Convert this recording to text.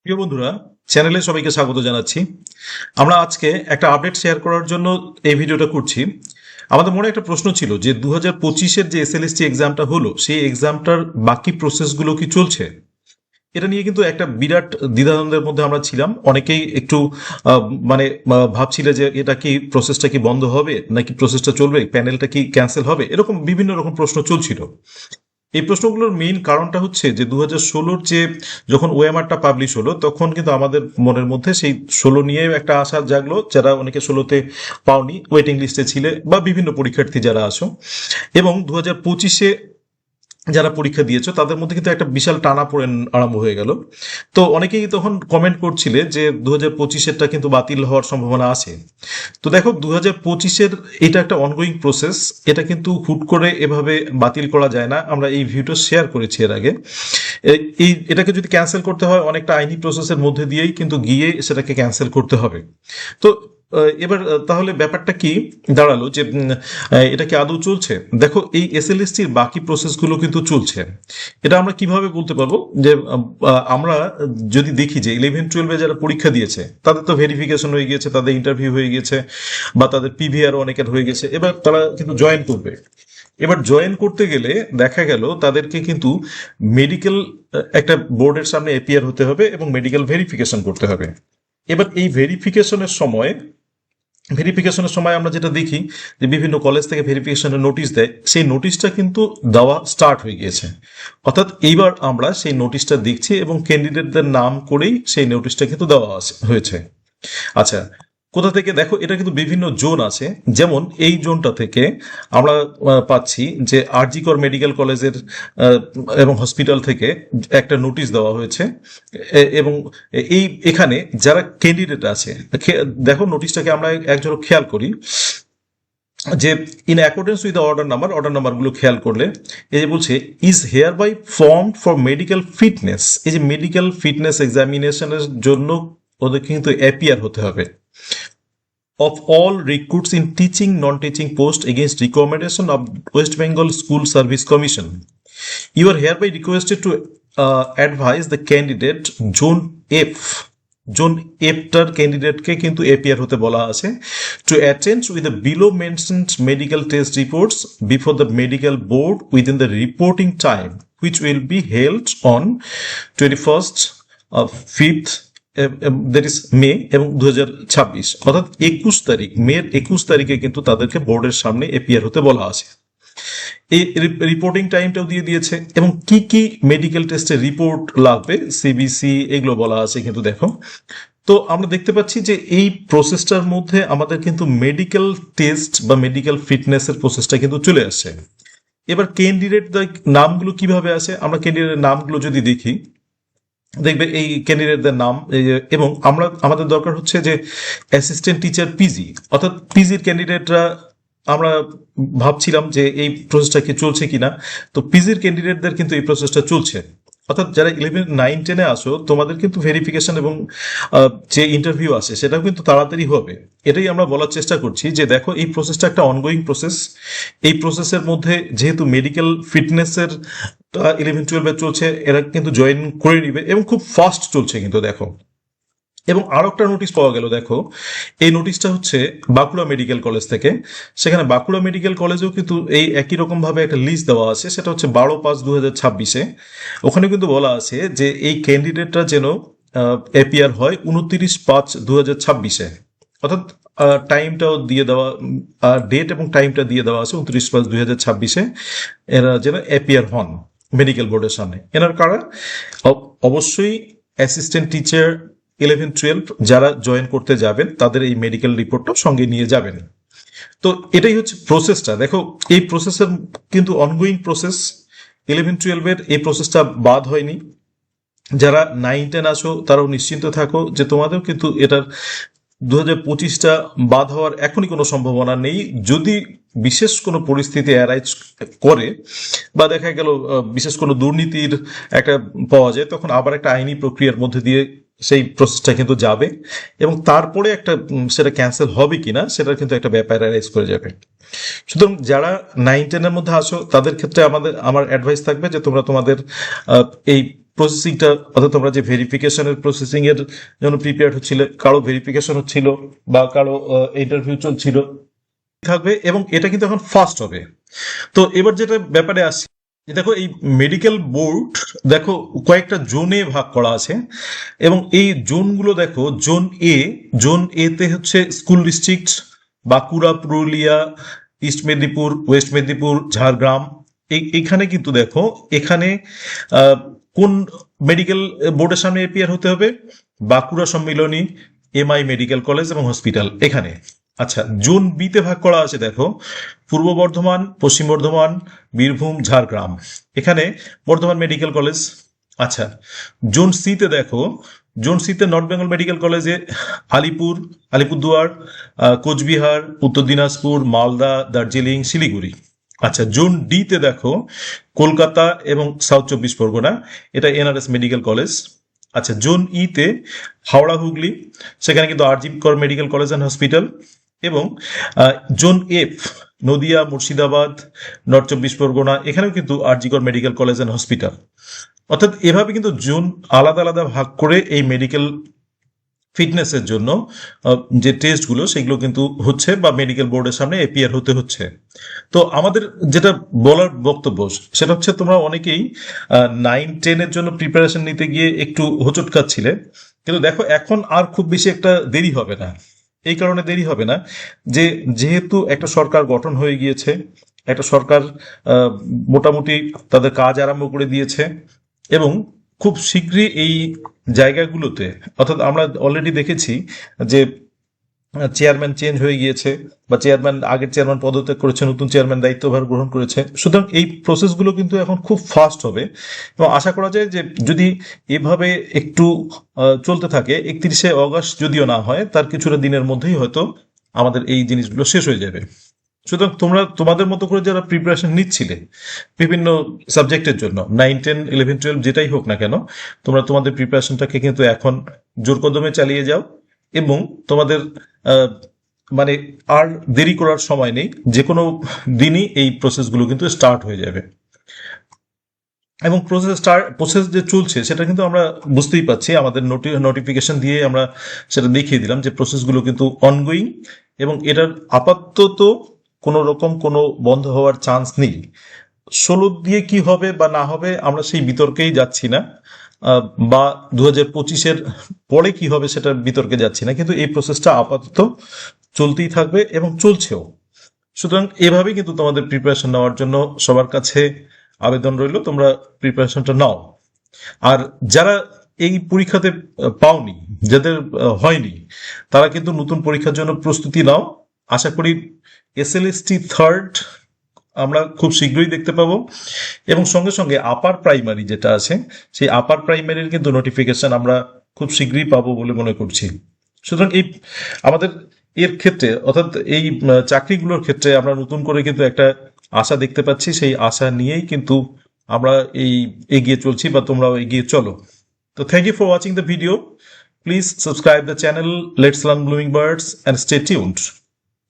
প্রিয় বন্ধুরা, চ্যানেলে সবাইকে স্বাগত জানাচ্ছি। আমরা আজকে একটা আপডেট শেয়ার করার জন্য এই ভিডিওটা করছি। আমাদের মনে একটা প্রশ্ন ছিল যে 2025-এর যে এসএলএসটি এক্সামটা হলো, সেই এক্সামটার বাকি প্রসেসগুলো কি চলছে। এটা নিয়ে কিন্তু একটা বিরাট দ্বিধাদ্বন্দ্বের মধ্যে আমরা ছিলাম। অনেকেই একটু ভাবছিল যে এটা কি প্রসেসটা কি বন্ধ হবে নাকি প্রসেসটা চলবে, প্যানেলটা কি ক্যান্সেল হবে, এরকম বিভিন্ন রকম প্রশ্ন চলছিল। এই প্রশ্নগুলোর মেইন কারণটা হচ্ছে যে 2016-র যে যখন ওএমআরটা পাবলিশ হলো, তখন কিন্তু আমাদের মনের মধ্যে সেই 16 নিয়ে একটা আশা জাগলো, যারা অনেকে 16-তে পাওনি, ওয়েটিং লিস্টে ছিলে বা বিভিন্ন পরীক্ষার্থী যারা আছো। এবং 2025-এ যারা পরীক্ষা দিয়েছো তাদের মধ্যে কিন্তু একটা বিশাল টানাপোড়েন আরম্ভ হয়ে গেল। তো অনেকেই তখন কমেন্ট করছিলে যে 2025-এরটা কিন্তু বাতিল হওয়ার সম্ভাবনা আছে। তো দেখো, 2025-এর এটা একটা অনগোয়িং প্রসেস। এটা কিন্তু হুট করে এভাবে বাতিল করা যায় না। আমরা এই ভিডিও শেয়ার করেছি এর আগে। এটাকে যদি ক্যান্সেল করতে হয়, অনেকটা আইনি প্রসেসের মধ্যে দিয়েই কিন্তু গিয়ে সেটাকে ক্যান্সেল করতে হবে। তো এবার তাহলে ব্যাপারটা কি দাঁড়ালো যে এটা কি আদৌ চলছে। দেখো, এই এসএলএসটির বাকি প্রসেসগুলো কিন্তু চলছে। এটা আমরা কিভাবে বলতে পারবো যে আমরা যদি দেখি যে 11-12-এ যারা পরীক্ষা দিয়েছে তাদের তো ভেরিফিকেশন হয়ে গিয়েছে, তাদের ইন্টারভিউ হয়ে গেছে, বা তাদের পিভিআর অনেকের হয়ে গেছে। এবার তারা কিন্তু জয়েন করবে। এবার জয়েন করতে গেলে দেখা গেল তাদেরকে কিন্তু মেডিকেল একটা বোর্ডের সামনে এপিয়ার হতে হবে এবং মেডিকেল ভেরিফিকেশন করতে হবে। এবার এই ভেরিফিকেশনের সময় আমরা যেটা দেখি যে বিভিন্ন কলেজ থেকে ভেরিফিকেশনের নোটিশ দেয়, সেই নোটিশটা কিন্তু দেওয়া স্টার্ট হয়ে গিয়েছে। অর্থাৎ এইবার আমরা সেই নোটিশটা দেখছি এবং ক্যান্ডিডেটদের নাম করেই সেই নোটিশটা কিন্তু দেওয়া হয়েছে। আচ্ছা, কোথা থেকে দেখো, এটা কিন্তু বিভিন্ন জোন আছে। যেমন এই জোনটা থেকে আমরা পাচ্ছি যে আরজি কর মেডিকেল কলেজের এবং হসপিটাল থেকে একটা নোটিশ দেওয়া হয়েছে। এবং এখানে যারা ক্যান্ডিডেট আছে, দেখো নোটিশটাকে আমরা একজন খেয়াল করি যে ইন অ্যাকর্ডেন্স উইথ অর্ডার নাম্বারগুলো খেয়াল করলে এই যে বলছে is here by form for medical fitness. এই যে মেডিকেল ফিটনেস এক্সামিনেশনের জন্য ওদের কিন্তু অ্যাপিয়ার হতে হবে of all recruits in teaching non-teaching post against recommendation of West Bengal School Service Commission. You are hereby requested to advise the candidate Zone F. Zone F টার ক্যান্ডিডেটকে কিন্তু APR হতে বলা আছে to attend with the below mentioned medical test reports before the medical board within the reporting time, which will be held on 21st of 5th that is May এবং 2026, অর্থাৎ 21 তারিখ, মের 21 তারিখে কিন্তু তাদেরকে বোর্ডের সামনে এপিয়ার হতে বলা আছে। এই রিপোর্টিং টাইমটাও দিয়ে দিয়েছে এবং কি কি মেডিকেল টেস্টের রিপোর্ট লাগবে, সিবিসি, এগুলো বলা আছে কিন্তু দেখো। তো আমরা দেখতে পাচ্ছি যে এই প্রসেসটার মধ্যে আমাদের কিন্তু মেডিকেল টেস্ট বা মেডিকেল ফিটনেসের প্রসেসটা কিন্তু চলে আসছে। এবার ক্যান্ডিডেটদের নামগুলো কিভাবে আছে, আমরা ক্যান্ডিডেটের নামগুলো যদি দেখি, দেখবে এই ক্যান্ডিডেটদের নাম। এবং আমাদের দরকার হচ্ছে যে অ্যাসিস্ট্যান্ট টিচার পিজি, অর্থাৎ পিজির ক্যান্ডিডেটরা আমরা ভাবছিলাম যে এই প্রসেসটা কি চলছে কিনা। তো পিজির ক্যান্ডিডেটদের কিন্তু এই প্রসেসটা চলছে। অর্থাৎ যারা 11, 9, 10-এ আসো, তোমাদের কিন্তু ভেরিফিকেশন এবং যে ইন্টারভিউ আছে সেটাও কিন্তু তাড়াতাড়ি হবে। এটাই আমরা বলার চেষ্টা করছি যে দেখো, এই প্রসেসটা একটা অনগোয়িং প্রসেস। এই প্রসেসের মধ্যে যেহেতু মেডিকেল ফিটনেসের 11-12-এ চলছে, এরা কিন্তু জয়েন করে নিবে এবং খুব ফাস্ট চলছে কিন্তু দেখো। এবং আরো একটা নোটিশ পাওয়া গেল, দেখো এই নোটিশটা হচ্ছে বাঁকুড়া মেডিকেল কলেজ থেকে। সেখানে বাঁকুড়া মেডিকেল কলেজেও কিন্তু এই একই রকম ভাবে একটা লিস্ট দেওয়া আছে, সেটা হচ্ছে 12/5/2026-এ। ওখানে কিন্তু বলা আছে যে এই ক্যান্ডিডেটরা যেন এপিআর হয় 29/5/2026-এ, অর্থাৎ টাইমটাও দিয়ে দেওয়া, ডেট এবং টাইমটা দিয়ে দেওয়া আছে 29/5/2026-এ। এরা যেন এপিআর হন মেডিকেল বোর্ডের সামনে। এনার কারা? অবশ্যই অ্যাসিস্ট্যান্ট টিচার 11-12 যারা জয়েন করতে যাবেন তাদের এই মেডিকেল রিপোর্টটা সঙ্গে নিয়ে যাবেন। তো এটাই হচ্ছে প্রসেসটা। দেখো, এই প্রসেসের কিন্তু অনগোয়িং প্রসেস। 11-12-এর এই প্রসেসটা বাদ হয়নি। যারা 9-10 আসো তারাও নিশ্চিন্ত থাকো যে তোমাদেরও কিন্তু এটার 2025টা বাদ হওয়ার এখনই কোনো সম্ভাবনা নেই। যদি বিশেষ কোনো পরিস্থিতি অ্যারাইজ করে বা দেখা গেল বিশেষ কোনো দুর্নীতির একটা পাওয়া যায়, তখন আবার একটা আইনি প্রক্রিয়ার মধ্যে দিয়ে সেই প্রসেসটা কিন্তু যাবে এবং তারপরে একটা সেটা ক্যান্সেল হবে কিনা সেটার কিন্তু একটা ব্যাপার অ্যারাইজ করে যাবে। সুতরাং যারা 9-10-এর মধ্যে আসো তাদের ক্ষেত্রে আমার অ্যাডভাইস থাকবে যে তোমরা তোমাদের এই প্রসেসিংটা, অর্থাৎ তোমরা যে ভেরিফিকেশনের প্রসেসিং এর জন্য প্রিপেয়ার হচ্ছিল, কারো ভেরিফিকেশন হচ্ছিল বা কারো ইন্টারভিউ চলছিল থাকবে, এবং এটা কিন্তু এখন ফাস্ট হবে। তো এবার যেটা ব্যাপারে আসছি, দেখো এই মেডিকেল বোর্ড দেখো কয়েকটা জোনে ভাগ করা আছে, এবং এই জোনগুলো দেখো, জোন এ তে হচ্ছে school district, Bankura, Purulia, east Medinipur, West Medinipur, Jhargram. এইখানে কিন্তু দেখো, এখানে কোন মেডিকেল বোর্ডের সামনে এপিয়ার হতে হবে, বাঁকুড়া সম্মিলনী, এমআই মেডিকেল কলেজ এবং হসপিটাল এখানে। আচ্ছা, জোন বি তে ভাগ করা আছে দেখো, পূর্ব বর্ধমান, পশ্চিম বর্ধমান, বীরভূম, ঝাড়গ্রাম, এখানে বর্ধমান মেডিকেল কলেজ। আচ্ছা, জোন সি তে দেখো, জোন সি তে নর্থ বেঙ্গল মেডিকেল কলেজে আলিপুরদুয়ার, কোচবিহার, উত্তর দিনাজপুর, মালদা, দার্জিলিং, শিলিগুড়ি। আচ্ছা, জোন ডি তে দেখো, কলকাতা এবং সাউথ চব্বিশ পরগনা, এটা এনআরএস মেডিকেল কলেজ। আচ্ছা, জোন ই তে হাওড়া, হুগলি, সেখানে কিন্তু আরজি কর মেডিকেল কলেজ অ্যান্ড হসপিটাল। এবং zone F, Nadia, Murshidabad, north চব্বিশ পরগনা, এখানেও কিন্তু আরজি কর মেডিকেল কলেজ অ্যান্ড হসপিটাল। অর্থাৎ এভাবে কিন্তু জোন আলাদা আলাদা ভাগ করে এই মেডিকেল ফিটনেসের জন্য যে টেস্টগুলো সেগুলো কিন্তু হচ্ছে, বা মেডিকেল বোর্ডের সামনে এপিয়ার হতে হচ্ছে। তো আমাদের যেটা বলার বক্তব্য সেটা হচ্ছে, তোমরা অনেকেই 9-10 জন্য প্রিপারেশন নিতে গিয়ে একটু হোঁচট খাচ্ছিলে, কিন্তু দেখো এখন আর খুব বেশি একটা দেরি হবে না। এই কারণে দেরি হবে না যে, যেহেতু একটা সরকার গঠন হয়ে গিয়েছে, একটা সরকার মোটামুটি তাদের কাজ আরম্ভ করে দিয়েছে, এবং খুব শীঘ্রই এই জায়গাগুলোতে, অর্থাৎ আমরা অলরেডি দেখেছি যে চেয়ারম্যান চেঞ্জ হয়ে গিয়েছে, বা আগের চেয়ারম্যান পদত্যাগ করেছে, নতুন চেয়ারম্যান দায়িত্বভার গ্রহণ করেছে। সুতরাং এই প্রসেসগুলো কিন্তু এখন খুব ফাস্ট হবে, এবং আশা করা যায় যে যদি এভাবে একটু চলতে থাকে, 31শে অগস্ট যদিও না হয়, তার কিছুটা দিনের মধ্যেই হয়তো আমাদের এই জিনিসগুলো শেষ হয়ে যাবে। সুতরাং তোমরা তোমাদের মতো করে যারা প্রিপারেশন নিচ্ছিলে বিভিন্ন সাবজেক্টের জন্য, 9-10-11-12 যেটাই হোক না কেন, তোমরা তোমাদের প্রিপারেশনটাকে কিন্তু এখন জোর কদমে চালিয়ে যাও, এবং তোমাদের মানে আর দেরি করার সময় নেই, যে কোনো দিনই এই প্রসেসগুলো কিন্তু স্টার্ট হয়ে যাবে। এবং প্রসেস যে চলছে সেটা কিন্তু আমরা বুঝতেই পাচ্ছি, আমাদের নোটিফিকেশন দিয়ে আমরা সেটা দেখিয়ে দিলাম যে প্রসেসগুলো কিন্তু অনগোয়িং, এবং এটার আপাতত কোনো রকম কোনো বন্ধ হওয়ার চান্স নেই। 16 দিয়ে কি হবে বা না হবে আমরা সেই বিতর্কেই যাচ্ছি না, বা 2025-এর পরে কি হবে সেটার বিতর্কে যাচ্ছি না, কিন্তু এই প্রসেসটা আপাতত চলতেই থাকবে এবং চলছেও। সুতরাং এভাবেই কিন্তু তোমাদের প্রিপারেশন নেওয়ার জন্য সবার কাছে আবেদন রইল, তোমরা প্রিপারেশনটা নাও। আর যারা এই পরীক্ষাতে পাওনি, যাদের হয়নি, তারা কিন্তু নতুন পরীক্ষার জন্য প্রস্তুতি নাও। আশা করি এসএলএসটি থার্ড আমরা খুব শীঘ্রই দেখতে পাবো, এবং সঙ্গে সঙ্গে আপার প্রাইমারি যেটা আছে, সেই আপার প্রাইমারির কিন্তু নোটিফিকেশন আমরা খুব শীঘ্রই পাবো বলে মনে করছি। সুতরাং এই আমাদের এর ক্ষেত্রে, অর্থাৎ এই চাকরিগুলোর ক্ষেত্রে আমরা নতুন করে কিন্তু একটা আশা দেখতে পাচ্ছি, সেই আশা নিয়েই কিন্তু আমরা এই এগিয়ে চলছি, বা তোমরাও এগিয়ে চলো। তো thank you for watching the video. Please subscribe the channel let's learn blooming birds and stay tuned.